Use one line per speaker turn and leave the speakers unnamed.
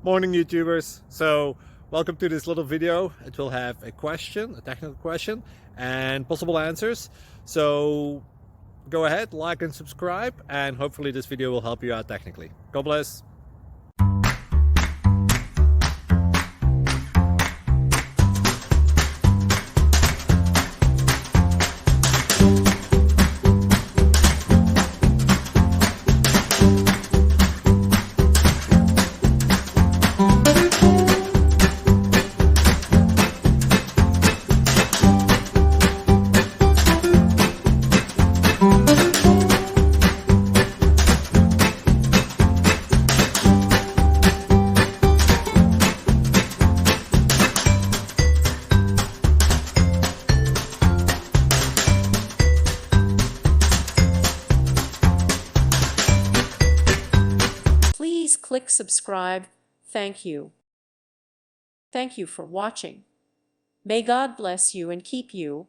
Morning YouTubers. So welcome to this little video. It will have a question, a technical question, and possible answers. So go ahead, like and subscribe, and hopefully this video will help you out technically. God bless.
Please click subscribe. Thank you. Thank you for watching. May God bless you and keep you.